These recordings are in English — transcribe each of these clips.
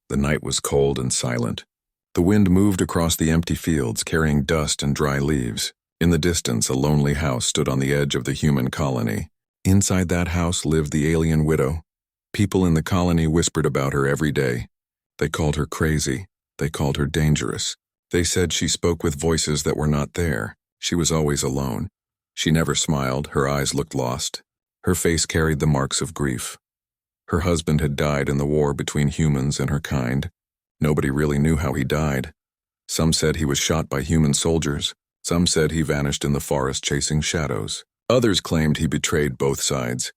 The night was cold and silent. The wind moved across the empty fields, carrying dust and dry leaves. In the distance, a lonely house stood on the edge of the human colony. Inside that house lived the alien widow. People in the colony whispered about her every day. They called her crazy. They called her dangerous. They said she spoke with voices that were not there. She was always alone. She never smiled. Her eyes looked lost. Her face carried the marks of grief. Her husband had died in the war between humans and her kind. Nobody really knew how he died. Some said he was shot by human soldiers. Some said he vanished in the forest chasing shadows. Others claimed he betrayed both sides.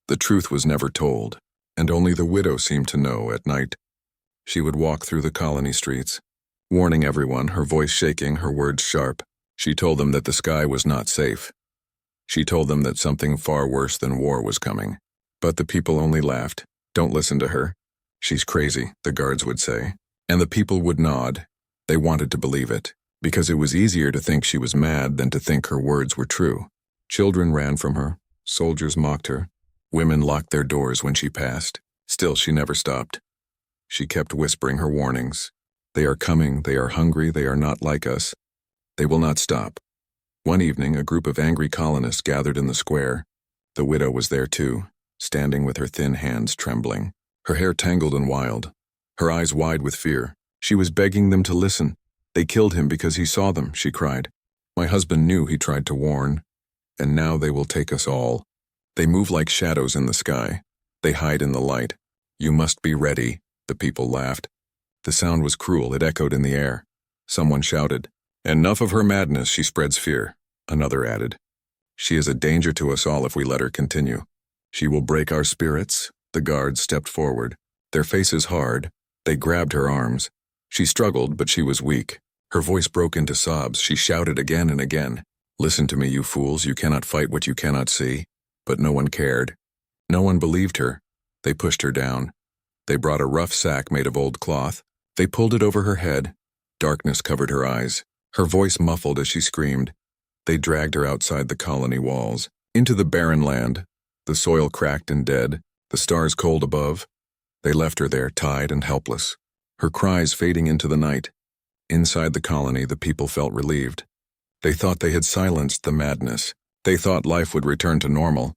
The truth was never told, and only the widow seemed to know at night. She would walk through the colony streets, warning everyone, her voice shaking, her words sharp. She told them that the sky was not safe. She told them that something far worse than war was coming. But the people only laughed. Don't listen to her. She's crazy, the guards would say. And the people would nod. They wanted to believe it, because it was easier to think she was mad than to think her words were true. Children ran from her. Soldiers mocked her. Women locked their doors when she passed. Still, she never stopped. She kept whispering her warnings. They are coming, they are hungry, they are not like us. They will not stop. One evening, a group of angry colonists gathered in the square. The widow was there too, standing with her thin hands trembling, her hair tangled and wild, her eyes wide with fear. She was begging them to listen. They killed him because he saw them, she cried. My husband knew, he tried to warn. And now they will take us all. They move like shadows in the sky. They hide in the light. You must be ready, the people laughed. The sound was cruel, it echoed in the air. Someone shouted, Enough of her madness, she spreads fear. Another added, She is a danger to us all if we let her continue. She will break our spirits. The guards stepped forward, their faces hard. They grabbed her arms. She struggled, but she was weak. Her voice broke into sobs. She shouted again and again, Listen to me, you fools, you cannot fight what you cannot see. But no one cared. No one believed her. They pushed her down. They brought a rough sack made of old cloth. They pulled it over her head. Darkness covered her eyes. Her voice muffled as she screamed. They dragged her outside the colony walls, into the barren land, the soil cracked and dead, the stars cold above. They left her there, tied and helpless, her cries fading into the night. Inside the colony, the people felt relieved. They thought they had silenced the madness. They thought life would return to normal.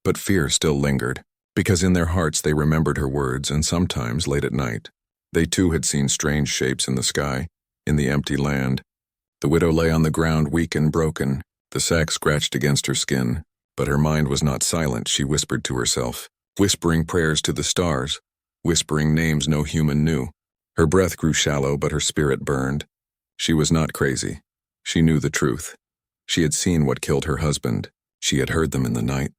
But fear still lingered, because in their hearts they remembered her words, and sometimes, late at night, they too had seen strange shapes in the sky, in the empty land. The widow lay on the ground, weak and broken. The sack scratched against her skin, but her mind was not silent. She whispered to herself, whispering prayers to the stars, whispering names no human knew. Her breath grew shallow, but her spirit burned. She was not crazy. She knew the truth. She had seen what killed her husband. She had heard them in the night.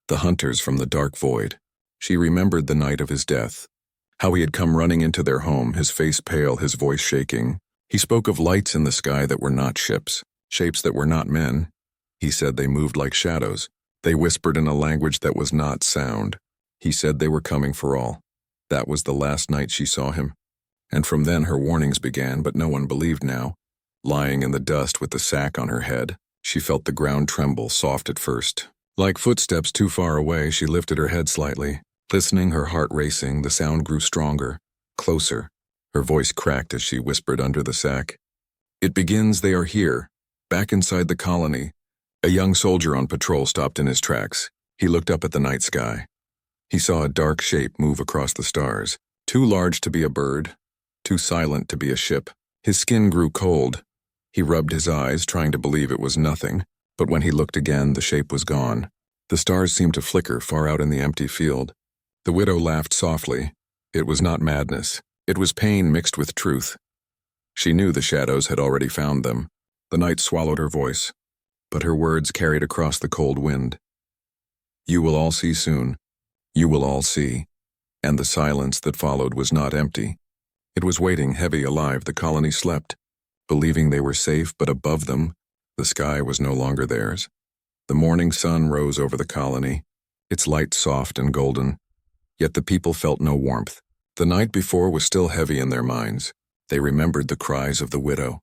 The hunters from the dark void. She remembered the night of his death, how he had come running into their home, his face pale, his voice shaking. He spoke of lights in the sky that were not ships, shapes that were not men. He said they moved like shadows. They whispered in a language that was not sound. He said they were coming for all. That was the last night she saw him. And from then her warnings began, but no one believed now. Lying in the dust with the sack on her head, she felt the ground tremble, soft at first. Like footsteps too far away, she lifted her head slightly. Listening, her heart racing, the sound grew stronger, closer. Her voice cracked as she whispered under the sack. It begins, they are here. Back inside the colony. A young soldier on patrol stopped in his tracks. He looked up at the night sky. He saw a dark shape move across the stars, too large to be a bird, too silent to be a ship. His skin grew cold. He rubbed his eyes, trying to believe it was nothing, but when he looked again, the shape was gone. The stars seemed to flicker far out in the empty field. The widow laughed softly. It was not madness. It was pain mixed with truth. She knew the shadows had already found them. The night swallowed her voice, but her words carried across the cold wind. You will all see soon. You will all see. And the silence that followed was not empty. It was waiting, heavy, alive. The colony slept, believing they were safe, but above them, the sky was no longer theirs. The morning sun rose over the colony, its light soft and golden, yet the people felt no warmth. The night before was still heavy in their minds. They remembered the cries of the widow,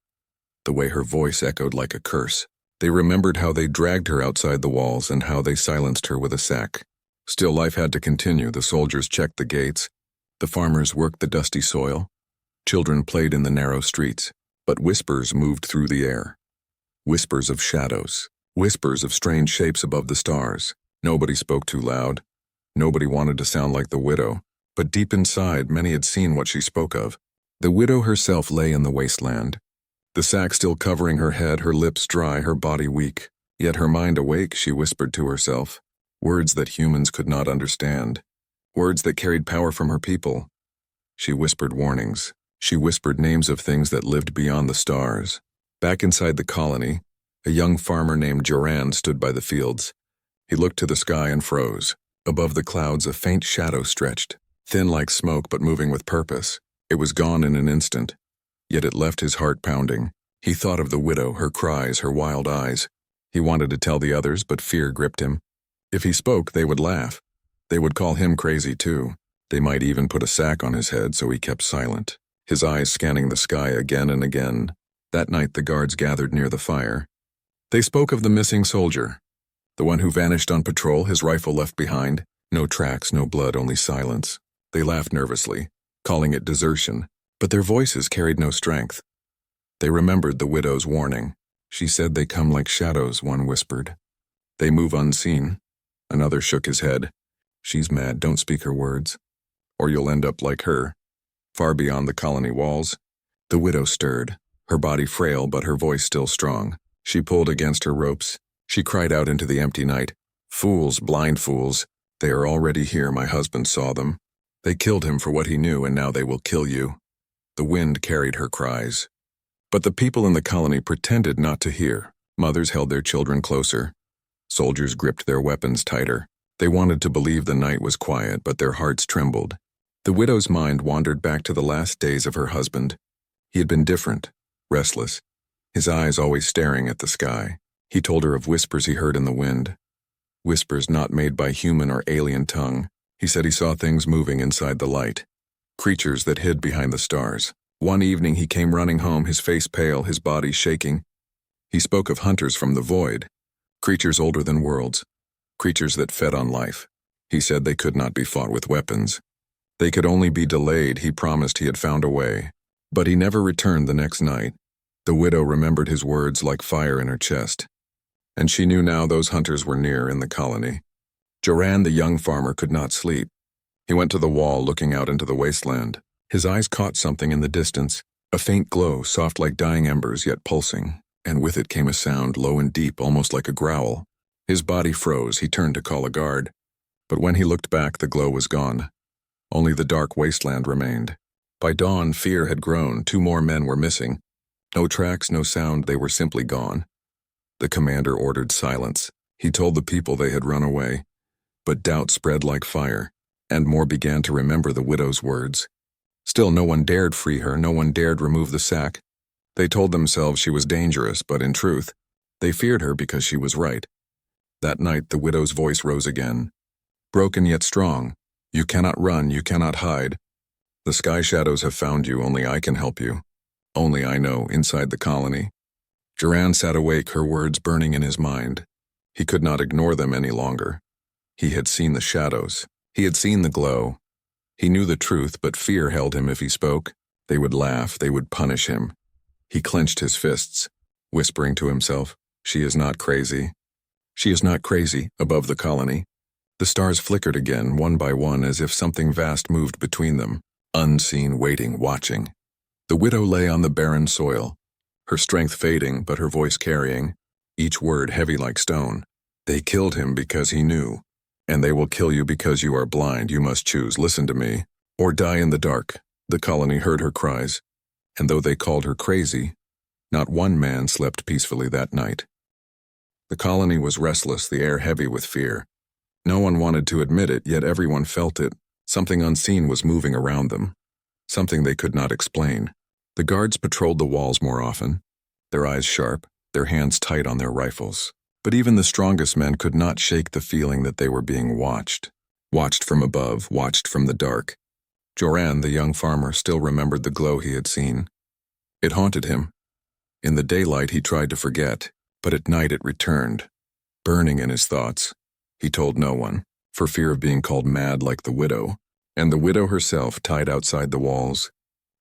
the way her voice echoed like a curse. They remembered how they dragged her outside the walls and how they silenced her with a sack. Still, life had to continue. The soldiers checked the gates. The farmers worked the dusty soil. Children played in the narrow streets, but whispers moved through the air. Whispers of shadows, whispers of strange shapes above the stars. Nobody spoke too loud. Nobody wanted to sound like the widow, but deep inside, many had seen what she spoke of. The widow herself lay in the wasteland, the sack still covering her head, her lips dry, her body weak. Yet her mind awake, she whispered to herself, words that humans could not understand, words that carried power from her people. She whispered warnings. She whispered names of things that lived beyond the stars. Back inside the colony, a young farmer named Joran stood by the fields. He looked to the sky and froze. Above the clouds, a faint shadow stretched, thin like smoke but moving with purpose. It was gone in an instant, yet it left his heart pounding. He thought of the widow, her cries, her wild eyes. He wanted to tell the others, but fear gripped him. If he spoke, they would laugh. They would call him crazy too. They might even put a sack on his head, so he kept silent, his eyes scanning the sky again and again. That night the guards gathered near the fire. They spoke of the missing soldier, the one who vanished on patrol, his rifle left behind. No tracks, no blood, only silence. They laughed nervously, calling it desertion, but their voices carried no strength. They remembered the widow's warning. She said they come like shadows, one whispered. They move unseen. Another shook his head. She's mad, don't speak her words, or you'll end up like her. Far beyond the colony walls, the widow stirred, her body frail but her voice still strong. She pulled against her ropes. She cried out into the empty night. Fools, blind fools. They are already here, my husband saw them. They killed him for what he knew, and now they will kill you. The wind carried her cries. But the people in the colony pretended not to hear. Mothers held their children closer. Soldiers gripped their weapons tighter. They wanted to believe the night was quiet, but their hearts trembled. The widow's mind wandered back to the last days of her husband. He had been different, restless, his eyes always staring at the sky. He told her of whispers he heard in the wind, whispers not made by human or alien tongue. He said he saw things moving inside the light, creatures that hid behind the stars. One evening he came running home, his face pale, his body shaking. He spoke of hunters from the void, creatures older than worlds, creatures that fed on life. He said they could not be fought with weapons. They could only be delayed. He promised he had found a way. But he never returned the next night. The widow remembered his words like fire in her chest. And she knew now those hunters were near in the colony. Joran, the young farmer, could not sleep. He went to the wall, looking out into the wasteland. His eyes caught something in the distance, a faint glow, soft like dying embers, yet pulsing, and with it came a sound, low and deep, almost like a growl. His body froze. He turned to call a guard. But when he looked back, the glow was gone. Only the dark wasteland remained. By dawn, fear had grown. 2 more men were missing. No tracks, no sound, they were simply gone. The commander ordered silence. He told the people they had run away. But doubt spread like fire, and more began to remember the widow's words. Still, no one dared free her, no one dared remove the sack. They told themselves she was dangerous, but in truth, they feared her because she was right. That night, the widow's voice rose again. Broken yet strong. You cannot run, you cannot hide. The sky shadows have found you, only I can help you. Only I know, inside the colony. Joran sat awake, her words burning in his mind. He could not ignore them any longer. He had seen the shadows. He had seen the glow. He knew the truth, but fear held him if he spoke. They would laugh, they would punish him. He clenched his fists, whispering to himself, "She is not crazy. She is not crazy," above the colony. The stars flickered again, one by one, as if something vast moved between them, unseen, waiting, watching. The widow lay on the barren soil, her strength fading, but her voice carrying, each word heavy like stone. They killed him because he knew, and they will kill you because you are blind. You must choose, listen to me, or die in the dark. The colony heard her cries, and though they called her crazy, not one man slept peacefully that night. The colony was restless, the air heavy with fear. No one wanted to admit it, yet everyone felt it. Something unseen was moving around them, something they could not explain. The guards patrolled the walls more often, their eyes sharp, their hands tight on their rifles. But even the strongest men could not shake the feeling that they were being watched. Watched from above, watched from the dark. Joran, the young farmer, still remembered the glow he had seen. It haunted him. In the daylight he tried to forget, but at night it returned, burning in his thoughts. He told no one, for fear of being called mad like the widow. and the widow herself tied outside the walls.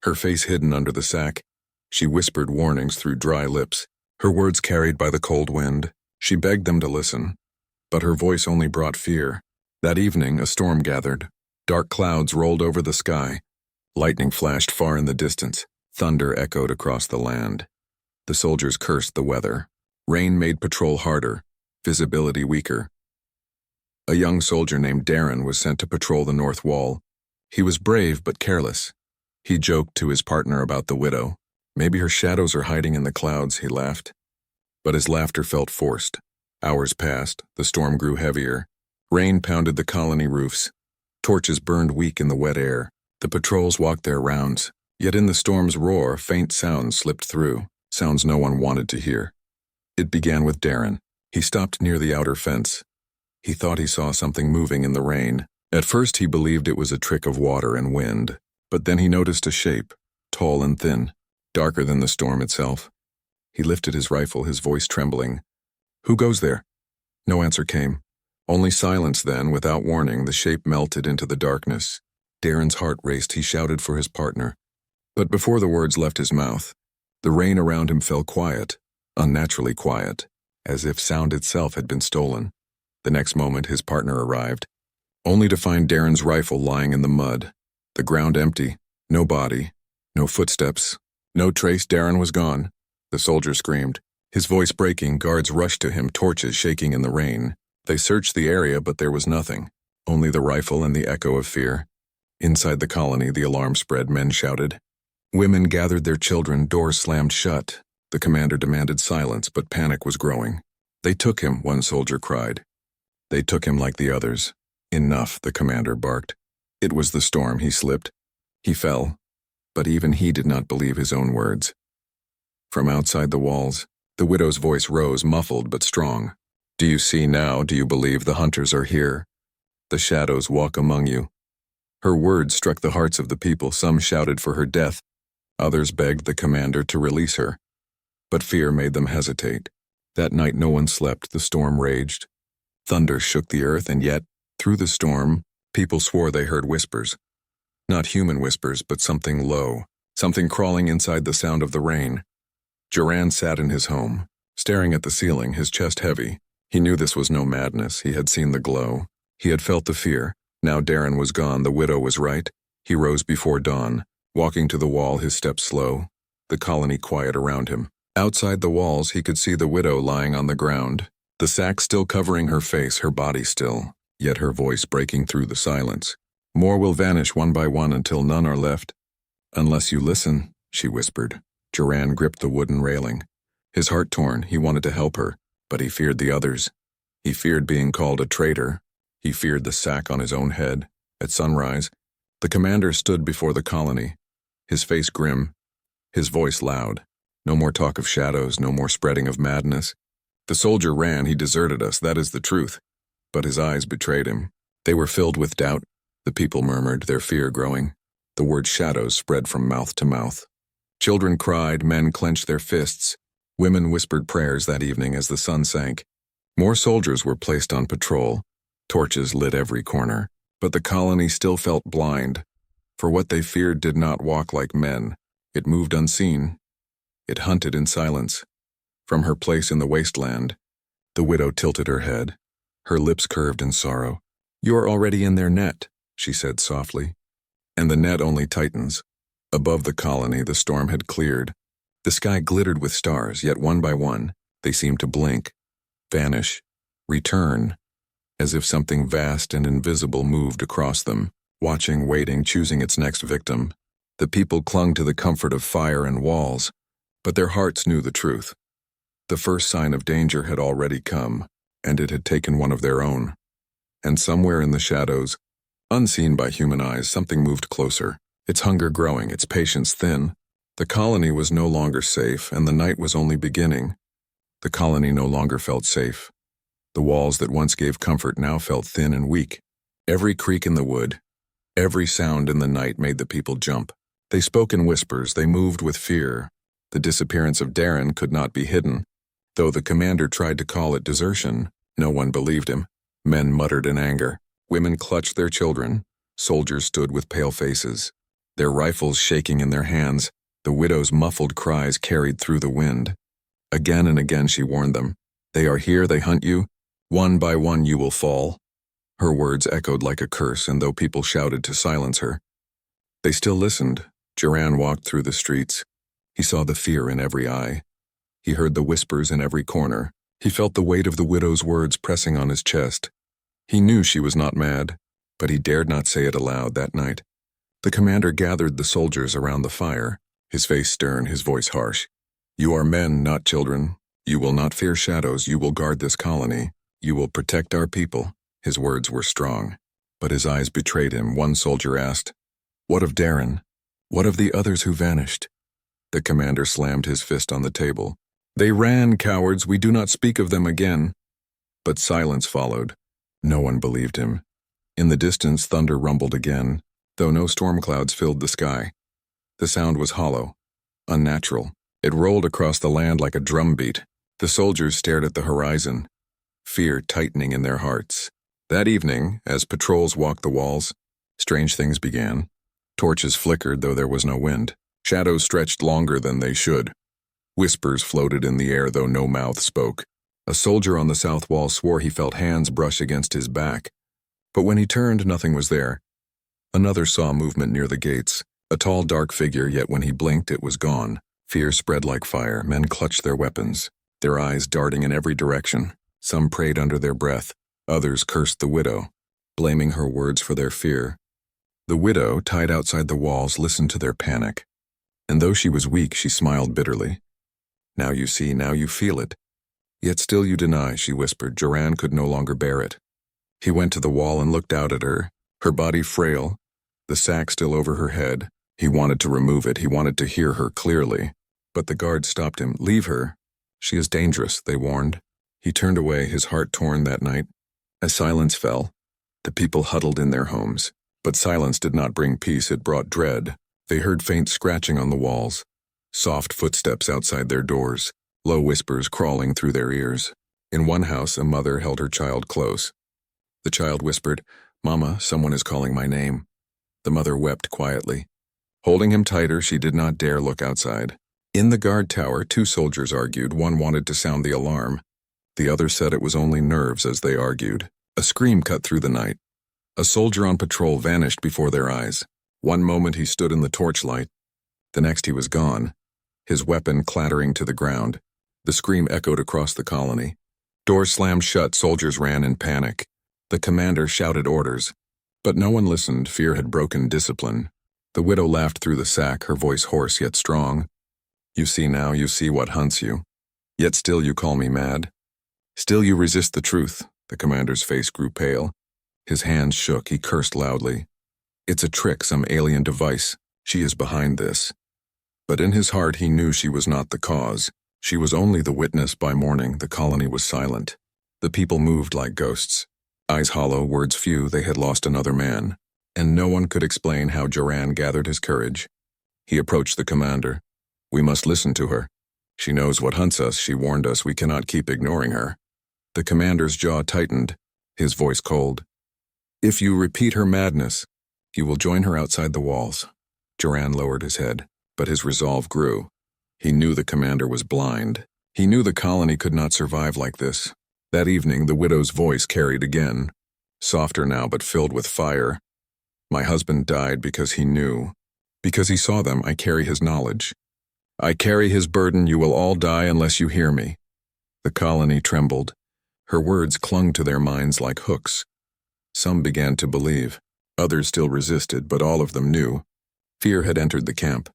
Her face hidden under the sack, she whispered warnings through dry lips, her words carried by the cold wind. She begged them to listen, but her voice only brought fear. That evening, a storm gathered. Dark clouds rolled over the sky. Lightning flashed far in the distance. Thunder echoed across the land. The soldiers cursed the weather. Rain made patrol harder, visibility weaker. A young soldier named Darren was sent to patrol the north wall. He was brave but careless. He joked to his partner about the widow. Maybe her shadows are hiding in the clouds, he laughed. But his laughter felt forced. Hours passed, the storm grew heavier. Rain pounded the colony roofs. Torches burned weak in the wet air. The patrols walked their rounds. Yet in the storm's roar, faint sounds slipped through, sounds no one wanted to hear. It began with Darren. He stopped near the outer fence. He thought he saw something moving in the rain. At first he believed it was a trick of water and wind, but then he noticed a shape, tall and thin, darker than the storm itself. He lifted his rifle, his voice trembling. "Who goes there?" No answer came. Only silence then, without warning, the shape melted into the darkness. Darren's heart raced, he shouted for his partner. But before the words left his mouth, the rain around him fell quiet, unnaturally quiet, as if sound itself had been stolen. The next moment his partner arrived, only to find Darren's rifle lying in the mud, the ground empty, no body, no footsteps, no trace. Darren was gone. The soldier screamed. His voice breaking, guards rushed to him, torches shaking in the rain. They searched the area, but there was nothing, only the rifle and the echo of fear. Inside the colony, the alarm spread, men shouted. Women gathered their children, doors slammed shut. The commander demanded silence, but panic was growing. "They took him," one soldier cried. "They took him like the others." "Enough," the commander barked. It was the storm, he slipped. He fell, but even he did not believe his own words. From outside the walls, the widow's voice rose, muffled but strong. "Do you see now? Do you believe the hunters are here? The shadows walk among you." Her words struck the hearts of the people. Some shouted for her death. Others begged the commander to release her. But fear made them hesitate. That night no one slept. The storm raged. Thunder shook the earth, and yet, through the storm, people swore they heard whispers. Not human whispers, but something low, something crawling inside the sound of the rain. Joran sat in his home, staring at the ceiling, his chest heavy. He knew this was no madness. He had seen the glow. He had felt the fear. Now Darren was gone. The widow was right. He rose before dawn, walking to the wall, his steps slow, the colony quiet around him. Outside the walls, he could see the widow lying on the ground, the sack still covering her face, her body still, yet her voice breaking through the silence. "More will vanish one by one until none are left. Unless you listen," she whispered. Joran gripped the wooden railing. His heart torn, he wanted to help her, but he feared the others. He feared being called a traitor. He feared the sack on his own head. At sunrise, the commander stood before the colony, his face grim, his voice loud. No more talk of shadows, no more spreading of madness. The soldier ran, he deserted us, that is the truth. But his eyes betrayed him. They were filled with doubt. The people murmured, their fear growing. The word shadows spread from mouth to mouth. Children cried, men clenched their fists. Women whispered prayers that evening as the sun sank. More soldiers were placed on patrol. Torches lit every corner. But the colony still felt blind. For what they feared did not walk like men. It moved unseen. It hunted in silence. From her place in the wasteland, the widow tilted her head. Her lips curved in sorrow. "You're already in their net," she said softly. And the net only tightens. Above the colony, the storm had cleared. The sky glittered with stars, yet one by one, they seemed to blink, vanish, return, as if something vast and invisible moved across them, watching, waiting, choosing its next victim. The people clung to the comfort of fire and walls, but their hearts knew the truth. The first sign of danger had already come, and it had taken one of their own. And somewhere in the shadows, unseen by human eyes, something moved closer, its hunger growing, its patience thin. The colony was no longer safe, and the night was only beginning. The colony no longer felt safe. The walls that once gave comfort now felt thin and weak. Every creak in the wood, every sound in the night made the people jump. They spoke in whispers, they moved with fear. The disappearance of Darren could not be hidden. Though the commander tried to call it desertion, no one believed him. Men muttered in anger. Women clutched their children. Soldiers stood with pale faces, their rifles shaking in their hands. The widow's muffled cries carried through the wind. Again and again she warned them. They are here, they hunt you. One by one you will fall. Her words echoed like a curse, and though people shouted to silence her, they still listened. Duran walked through the streets. He saw the fear in every eye. He heard the whispers in every corner. He felt the weight of the widow's words pressing on his chest. He knew she was not mad, but he dared not say it aloud that night. The commander gathered the soldiers around the fire, his face stern, his voice harsh. You are men, not children. You will not fear shadows. You will guard this colony. You will protect our people. His words were strong, but his eyes betrayed him. One soldier asked, What of Darren? What of the others who vanished? The commander slammed his fist on the table. They ran, cowards. We do not speak of them again. But silence followed. No one believed him. In the distance, thunder rumbled again, though no storm clouds filled the sky. The sound was hollow, unnatural. It rolled across the land like a drumbeat. The soldiers stared at the horizon, fear tightening in their hearts. That evening, as patrols walked the walls, strange things began. Torches flickered, though there was no wind. Shadows stretched longer than they should. Whispers floated in the air, though no mouth spoke. A soldier on the south wall swore he felt hands brush against his back. But when he turned, nothing was there. Another saw movement near the gates, a tall, dark figure, yet when he blinked, it was gone. Fear spread like fire. Men clutched their weapons, their eyes darting in every direction. Some prayed under their breath. Others cursed the widow, blaming her words for their fear. The widow, tied outside the walls, listened to their panic. And though she was weak, she smiled bitterly. Now you see, now you feel it. Yet still you deny, she whispered. Duran could no longer bear it. He went to the wall and looked out at her, her body frail, the sack still over her head. He wanted to remove it. He wanted to hear her clearly. But the guards stopped him. Leave her. She is dangerous, they warned. He turned away, his heart torn that night. As silence fell, the people huddled in their homes. But silence did not bring peace, it brought dread. They heard faint scratching on the walls, soft footsteps outside their doors, low whispers crawling through their ears. In one house, a mother held her child close. The child whispered, Mama, someone is calling my name. The mother wept quietly. Holding him tighter, she did not dare look outside. In the guard tower, two soldiers argued. One wanted to sound the alarm. The other said it was only nerves as they argued. A scream cut through the night. A soldier on patrol vanished before their eyes. One moment he stood in the torchlight. The next he was gone, his weapon clattering to the ground. The scream echoed across the colony. Doors slammed shut, soldiers ran in panic. The commander shouted orders. But no one listened. Fear had broken discipline. The widow laughed through the sack, her voice hoarse yet strong. You see now, you see what hunts you. Yet still you call me mad. Still you resist the truth. The commander's face grew pale. His hands shook. He cursed loudly. It's a trick, some alien device. She is behind this. But in his heart he knew she was not the cause. She was only the witness. By morning, the colony was silent. The people moved like ghosts. Eyes hollow, words few, they had lost another man. And no one could explain how Duran gathered his courage. He approached the commander. We must listen to her. She knows what hunts us, she warned us. We cannot keep ignoring her. The commander's jaw tightened, his voice cold. If you repeat her madness, you will join her outside the walls. Duran lowered his head, but his resolve grew. He knew the commander was blind. He knew the colony could not survive like this. That evening, the widow's voice carried again, softer now but filled with fire. My husband died because he knew. Because he saw them, I carry his knowledge. I carry his burden. You will all die unless you hear me. The colony trembled. Her words clung to their minds like hooks. Some began to believe. Others still resisted, but all of them knew. Fear had entered the camp,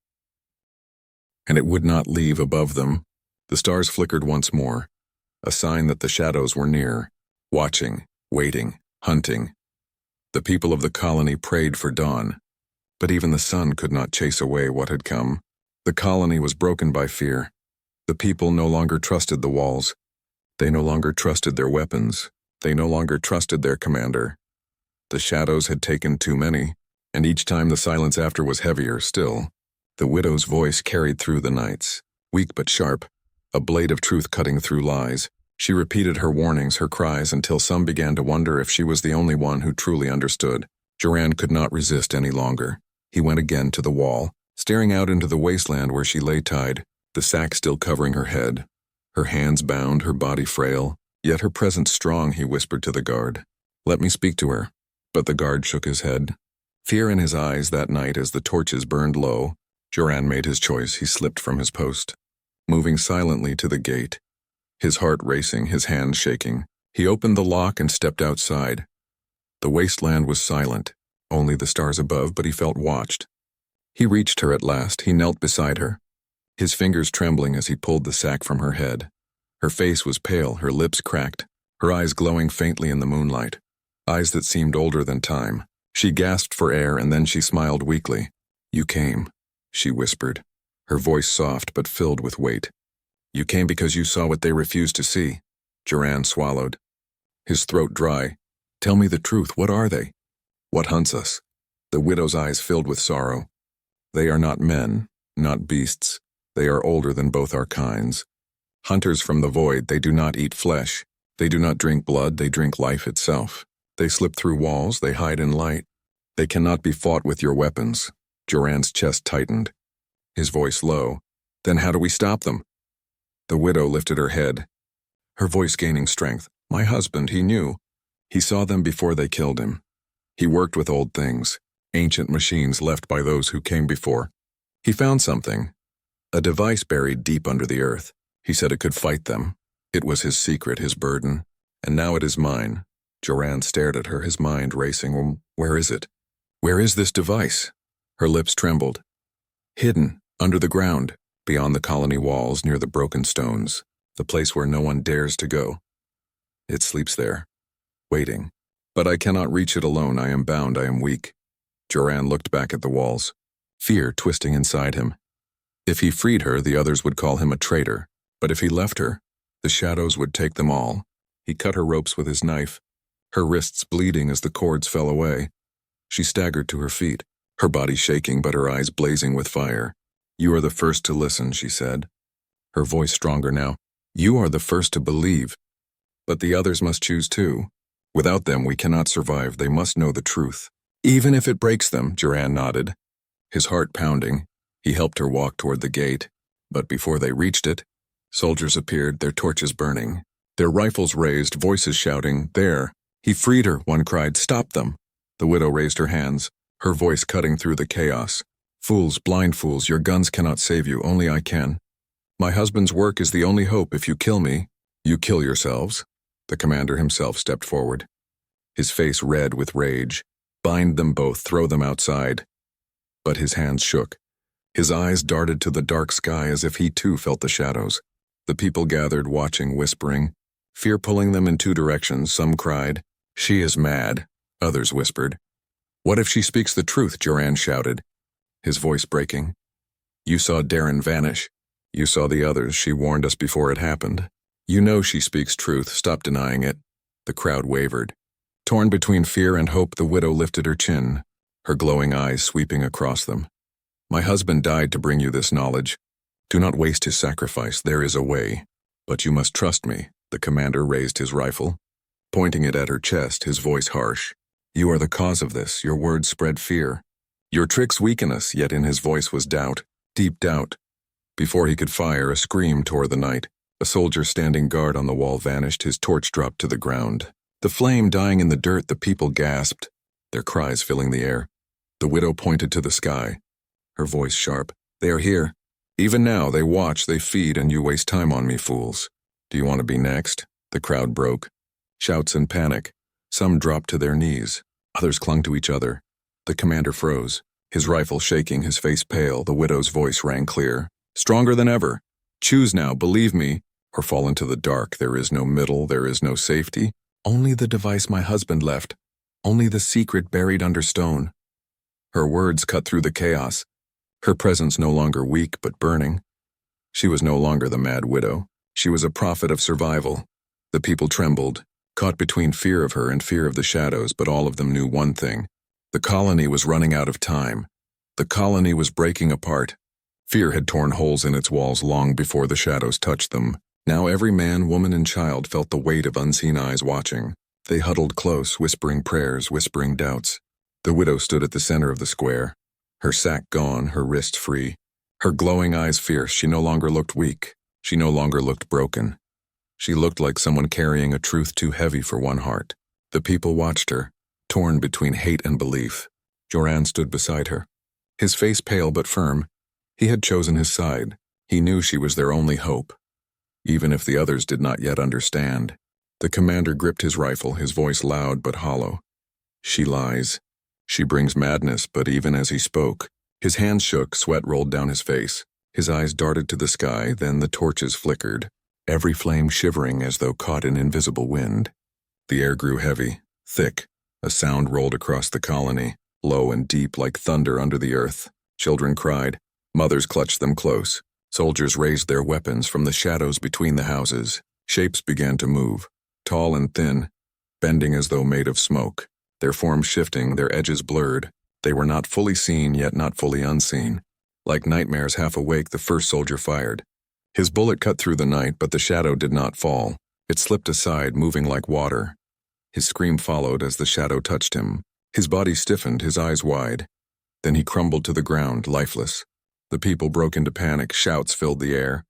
and it would not leave above them. The stars flickered once more, a sign that the shadows were near, watching, waiting, hunting. The people of the colony prayed for dawn, but even the sun could not chase away what had come. The colony was broken by fear. The people no longer trusted the walls. They no longer trusted their weapons. They no longer trusted their commander. The shadows had taken too many, and each time the silence after was heavier still. The widow's voice carried through the nights, weak but sharp, a blade of truth cutting through lies. She repeated her warnings, her cries, until some began to wonder if she was the only one who truly understood. Joran could not resist any longer. He went again to the wall, staring out into the wasteland where she lay tied, the sack still covering her head. Her hands bound, her body frail, yet her presence strong, he whispered to the guard. "Let me speak to her." But the guard shook his head. Fear in his eyes that night as the torches burned low, Joran made his choice. He slipped from his post, moving silently to the gate. His heart racing, his hands shaking, he opened the lock and stepped outside. The wasteland was silent, only the stars above, but he felt watched. He reached her at last. He knelt beside her, his fingers trembling as he pulled the sack from her head. Her face was pale, her lips cracked, her eyes glowing faintly in the moonlight, eyes that seemed older than time. She gasped for air, and then she smiled weakly. "You came," she whispered, her voice soft but filled with weight. "You came because you saw what they refused to see." Joran swallowed, his throat dry. "Tell me the truth. What are they? What hunts us?" The widow's eyes filled with sorrow. "They are not men, not beasts. They are older than both our kinds. Hunters from the void. They do not eat flesh. They do not drink blood. They drink life itself. They slip through walls. They hide in light. They cannot be fought with your weapons." Joran's chest tightened, his voice low. "Then how do we stop them?" The widow lifted her head, her voice gaining strength. "My husband, he knew. He saw them before they killed him. He worked with old things, ancient machines left by those who came before. He found something, a device buried deep under the earth. He said it could fight them. It was his secret, his burden. And now it is mine." Joran stared at her, his mind racing. "Well, where is it? Where is this device?" Her lips trembled. "Hidden, under the ground, beyond the colony walls, near the broken stones, the place where no one dares to go. It sleeps there, waiting. But I cannot reach it alone. I am bound, I am weak." Joran looked back at the walls, fear twisting inside him. If he freed her, the others would call him a traitor. But if he left her, the shadows would take them all. He cut her ropes with his knife, her wrists bleeding as the cords fell away. She staggered to her feet, her body shaking but her eyes blazing with fire. "You are the first to listen," she said, her voice stronger now. "You are the first to believe. But the others must choose too. Without them we cannot survive. They must know the truth. Even if it breaks them," Joran nodded, his heart pounding. He helped her walk toward the gate, but before they reached it, soldiers appeared, their torches burning, their rifles raised, voices shouting, "There!" "He freed her," one cried. "Stop them!" The widow raised her hands, her voice cutting through the chaos. "Fools, blind fools, your guns cannot save you, only I can. My husband's work is the only hope. If you kill me, you kill yourselves." The commander himself stepped forward, his face red with rage. "Bind them both, throw them outside." But his hands shook. His eyes darted to the dark sky as if he too felt the shadows. The people gathered, watching, whispering, fear pulling them in two directions. Some cried, "She is mad." Others whispered, "What if she speaks the truth?" Joran shouted, his voice breaking. "You saw Darren vanish. You saw the others. She warned us before it happened. You know she speaks truth. Stop denying it." The crowd wavered. Torn between fear and hope, the widow lifted her chin, her glowing eyes sweeping across them. "My husband died to bring you this knowledge. Do not waste his sacrifice. There is a way. But you must trust me." The commander raised his rifle, pointing it at her chest, his voice harsh. "You are the cause of this. Your words spread fear. Your tricks weaken us." Yet in his voice was doubt, deep doubt. Before he could fire, a scream tore the night. A soldier standing guard on the wall vanished, his torch dropped to the ground. The flame dying in the dirt, the people gasped, their cries filling the air. The widow pointed to the sky, her voice sharp. "They are here. Even now they watch, they feed, and you waste time on me, fools. Do you want to be next?" The crowd broke. Shouts and panic. Some dropped to their knees. Others clung to each other. The commander froze, his rifle shaking, his face pale. The widow's voice rang clear, stronger than ever. "Choose now, believe me, or fall into the dark. There is no middle, there is no safety. Only the device my husband left. Only the secret buried under stone." Her words cut through the chaos, her presence no longer weak but burning. She was no longer the mad widow. She was a prophet of survival. The people trembled, caught between fear of her and fear of the shadows, but all of them knew one thing. The colony was running out of time. The colony was breaking apart. Fear had torn holes in its walls long before the shadows touched them. Now every man, woman, and child felt the weight of unseen eyes watching. They huddled close, whispering prayers, whispering doubts. The widow stood at the center of the square, her sack gone, her wrist free. Her glowing eyes fierce, she no longer looked weak. She no longer looked broken. She looked like someone carrying a truth too heavy for one heart. The people watched her, torn between hate and belief. Joran stood beside her, his face pale but firm. He had chosen his side. He knew she was their only hope, even if the others did not yet understand. The commander gripped his rifle, his voice loud but hollow. She lies. She brings madness, but even as he spoke, his hands shook, sweat rolled down his face. His eyes darted to the sky, then the torches flickered, every flame shivering as though caught in invisible wind. The air grew heavy, thick. A sound rolled across the colony, low and deep like thunder under the earth. Children cried. Mothers clutched them close. Soldiers raised their weapons from the shadows between the houses. Shapes began to move, tall and thin, bending as though made of smoke. Their forms shifting, their edges blurred. They were not fully seen, yet not fully unseen. Like nightmares half awake, the first soldier fired. His bullet cut through the night, but the shadow did not fall. It slipped aside, moving like water. His scream followed as the shadow touched him. His body stiffened, his eyes wide. Then he crumbled to the ground, lifeless. The people broke into panic, shouts filled the air.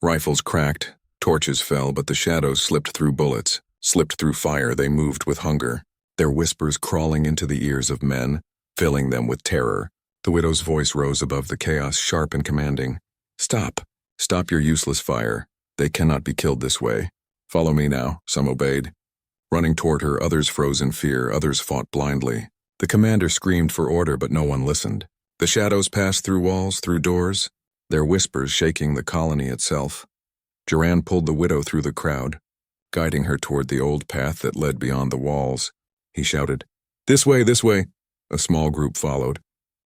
Rifles cracked, torches fell, but the shadows slipped through bullets, slipped through fire. They moved with hunger, their whispers crawling into the ears of men, filling them with terror. The widow's voice rose above the chaos, sharp and commanding. Stop. Stop your useless fire. They cannot be killed this way. Follow me now, some obeyed. Running toward her, others froze in fear, others fought blindly. The commander screamed for order, but no one listened. The shadows passed through walls, through doors, their whispers shaking the colony itself. Joran pulled the widow through the crowd, guiding her toward the old path that led beyond the walls. He shouted, "This way, this way!" A small group followed.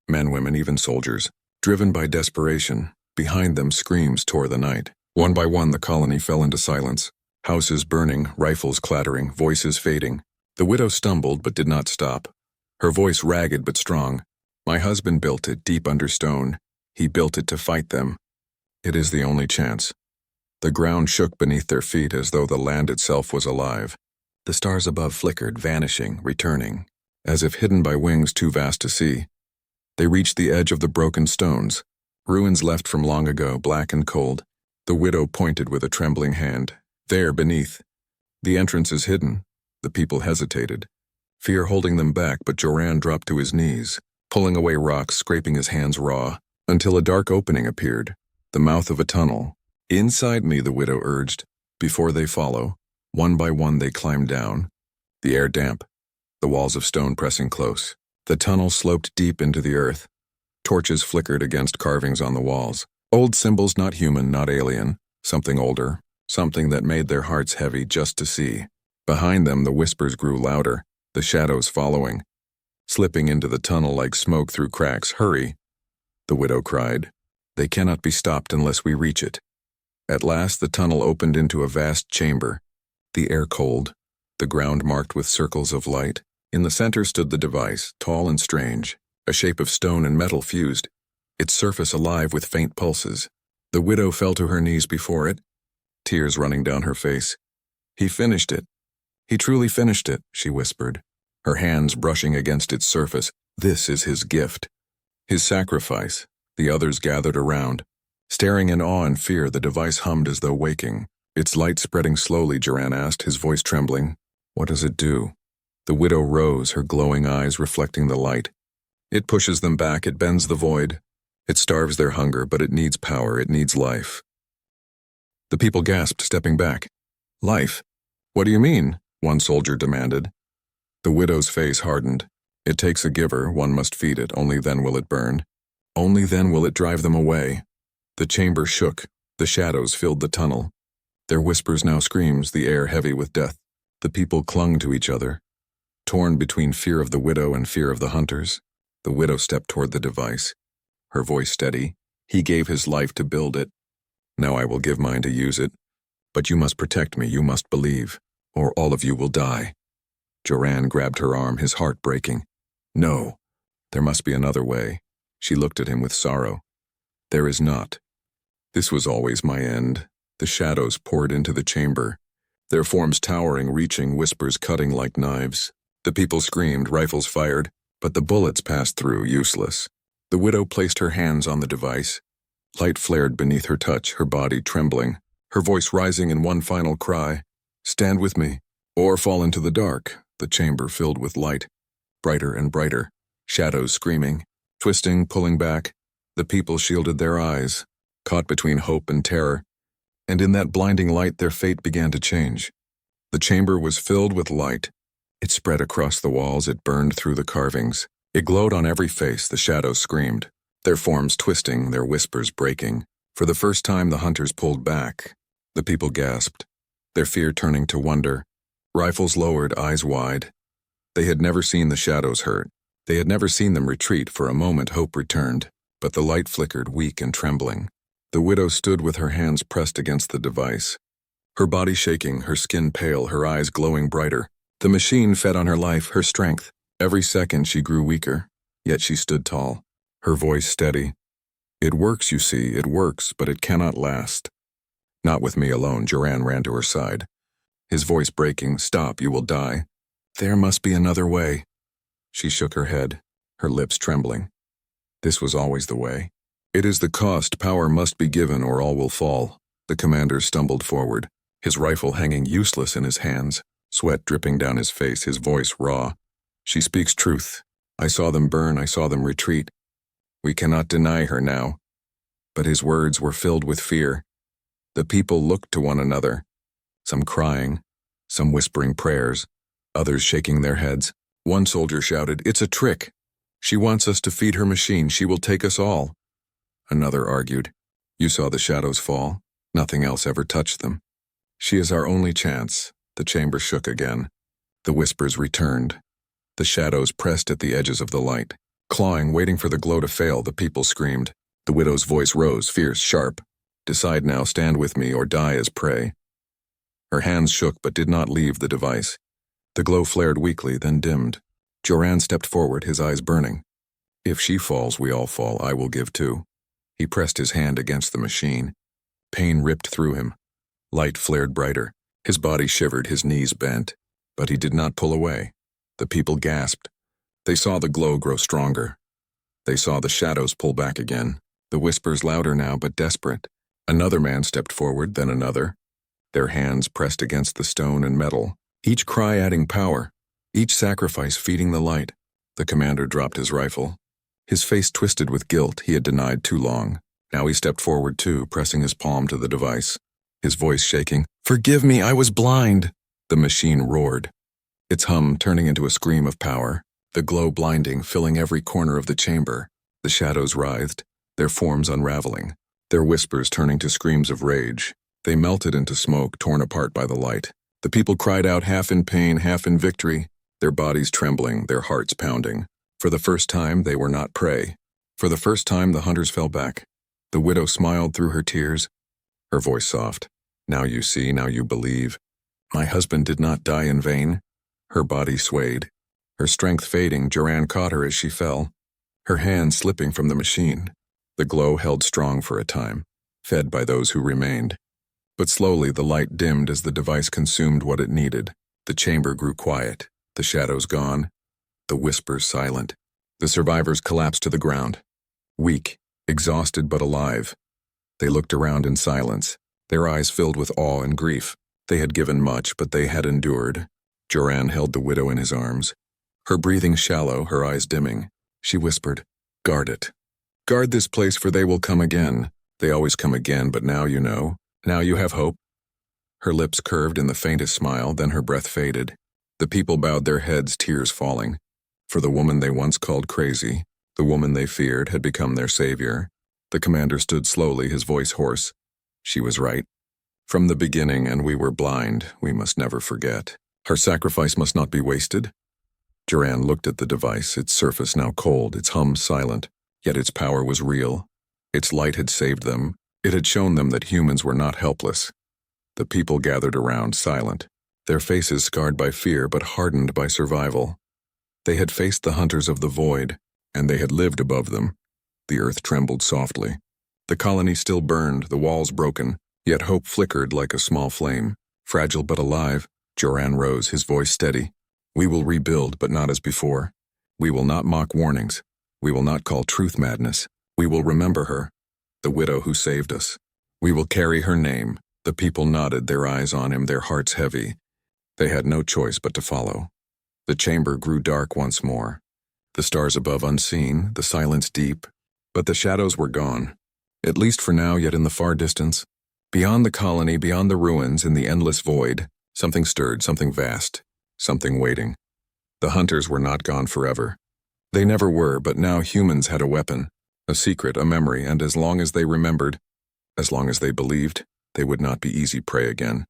Men, women, even soldiers, driven by desperation. Behind them, screams tore the night. One by one, the colony fell into silence. Houses burning, rifles clattering, voices fading. The widow stumbled but did not stop. Her voice ragged but strong. My husband built it deep under stone. He built it to fight them. It is the only chance. The ground shook beneath their feet as though the land itself was alive. The stars above flickered, vanishing, returning, as if hidden by wings too vast to see. They reached the edge of the broken stones, ruins left from long ago, black and cold. The widow pointed with a trembling hand. There, beneath. The entrance is hidden. The people hesitated, fear holding them back, but Joran dropped to his knees, pulling away rocks, scraping his hands raw, until a dark opening appeared, the mouth of a tunnel. Inside me, the widow urged. Before they follow, one by one they climbed down, the air damp, the walls of stone pressing close. The tunnel sloped deep into the earth. Torches flickered against carvings on the walls. Old symbols, not human, not alien, something older, something that made their hearts heavy just to see. Behind them, the whispers grew louder, the shadows following, slipping into the tunnel like smoke through cracks. Hurry, the widow cried. They cannot be stopped unless we reach it. At last, the tunnel opened into a vast chamber, the air cold, the ground marked with circles of light. In the center stood the device, tall and strange, a shape of stone and metal fused, its surface alive with faint pulses. The widow fell to her knees before it, tears running down her face. He finished it. He truly finished it, she whispered, her hands brushing against its surface. This is his gift, his sacrifice. The others gathered around, staring in awe and fear. The device hummed as though waking, its light spreading slowly. Joran asked, his voice trembling, "What does it do?" The widow rose, her glowing eyes reflecting the light. It pushes them back, it bends the void. It starves their hunger, but it needs power, it needs life. The people gasped, stepping back. Life? What do you mean? One soldier demanded. The widow's face hardened. It takes a giver, one must feed it, only then will it burn. Only then will it drive them away. The chamber shook, the shadows filled the tunnel. Their whispers now screams, the air heavy with death. The people clung to each other, torn between fear of the widow and fear of the hunters. The widow stepped toward the device, her voice steady. He gave his life to build it. Now I will give mine to use it. But you must protect me, you must believe, or all of you will die. Joran grabbed her arm, his heart breaking. No, there must be another way. She looked at him with sorrow. There is not. This was always my end. The shadows poured into the chamber, their forms towering, reaching, whispers cutting like knives. The people screamed, rifles fired. But the bullets passed through, useless. The widow placed her hands on the device. Light flared beneath her touch, her body trembling, her voice rising in one final cry. Stand with me, or fall into the dark. The chamber filled with light, brighter and brighter, shadows screaming, twisting, pulling back. The people shielded their eyes, caught between hope and terror, and in that blinding light their fate began to change. The chamber was filled with light. It spread across the walls, it burned through the carvings. It glowed on every face, the shadows screamed, their forms twisting, their whispers breaking. For the first time the hunters pulled back. The people gasped, their fear turning to wonder. Rifles lowered, eyes wide. They had never seen the shadows hurt. They had never seen them retreat. For a moment hope returned, but the light flickered, weak and trembling. The widow stood with her hands pressed against the device, her body shaking, her skin pale, her eyes glowing brighter. The machine fed on her life, her strength. Every second she grew weaker, yet she stood tall, her voice steady. It works, you see, it works, but it cannot last. Not with me alone. Joran ran to her side, his voice breaking. Stop, you will die. There must be another way. She shook her head, her lips trembling. This was always the way. It is the cost. Power must be given or all will fall. The commander stumbled forward, his rifle hanging useless in his hands, sweat dripping down his face, his voice raw. She speaks truth. I saw them burn, I saw them retreat. We cannot deny her now. But his words were filled with fear. The people looked to one another, some crying, some whispering prayers, others shaking their heads. One soldier shouted, "It's a trick. She wants us to feed her machine. She will take us all." Another argued, "You saw the shadows fall. Nothing else ever touched them. She is our only chance." The chamber shook again. The whispers returned. The shadows pressed at the edges of the light. Clawing, waiting for the glow to fail, the people screamed. The widow's voice rose, fierce, sharp. Decide now, stand with me or die as prey. Her hands shook but did not leave the device. The glow flared weakly, then dimmed. Joran stepped forward, his eyes burning. If she falls, we all fall. I will give too. He pressed his hand against the machine. Pain ripped through him. Light flared brighter. His body shivered, his knees bent. But he did not pull away. The people gasped. They saw the glow grow stronger. They saw the shadows pull back again, the whispers louder now but desperate. Another man stepped forward, then another. Their hands pressed against the stone and metal, each cry adding power, each sacrifice feeding the light. The commander dropped his rifle. His face twisted with guilt. He had denied too long. Now he stepped forward too, pressing his palm to the device, his voice shaking. "Forgive me, I was blind." The machine roared, its hum turning into a scream of power, the glow blinding, filling every corner of the chamber. The shadows writhed, their forms unraveling, their whispers turning to screams of rage. They melted into smoke, torn apart by the light. The people cried out, half in pain, half in victory, their bodies trembling, their hearts pounding. For the first time, they were not prey. For the first time, the hunters fell back. The widow smiled through her tears, her voice soft. "Now you see, now you believe. My husband did not die in vain." Her body swayed, her strength fading. Joran caught her as she fell, her hand slipping from the machine. The glow held strong for a time, fed by those who remained. But slowly the light dimmed as the device consumed what it needed. The chamber grew quiet, the shadows gone, the whispers silent. The survivors collapsed to the ground, weak, exhausted but alive. They looked around in silence, their eyes filled with awe and grief. They had given much, but they had endured. Joran held the widow in his arms, her breathing shallow, her eyes dimming. She whispered, "Guard it. Guard this place, for they will come again. They always come again, but now you know. Now you have hope." Her lips curved in the faintest smile, then her breath faded. The people bowed their heads, tears falling. For the woman they once called crazy, the woman they feared, had become their savior. The commander stood slowly, his voice hoarse. She was right. From the beginning, and we were blind, we must never forget. Her sacrifice must not be wasted. Joran looked at the device, its surface now cold, its hum silent, yet its power was real. Its light had saved them. It had shown them that humans were not helpless. The people gathered around, silent, their faces scarred by fear but hardened by survival. They had faced the hunters of the void, and they had lived above them. The earth trembled softly. The colony still burned, the walls broken, yet hope flickered like a small flame. Fragile but alive, Joran rose, his voice steady. "We will rebuild, but not as before. We will not mock warnings. We will not call truth madness. We will remember her, the widow who saved us. We will carry her name. The people nodded, their eyes on him, their hearts heavy. They had no choice but to follow. The chamber grew dark once more. The stars above unseen, the silence deep. But the shadows were gone. At least for now, yet in the far distance. Beyond the colony, beyond the ruins, in the endless void, something stirred, something vast, something waiting. The hunters were not gone forever. They never were, but now humans had a weapon, a secret, a memory, and as long as they remembered, as long as they believed, they would not be easy prey again.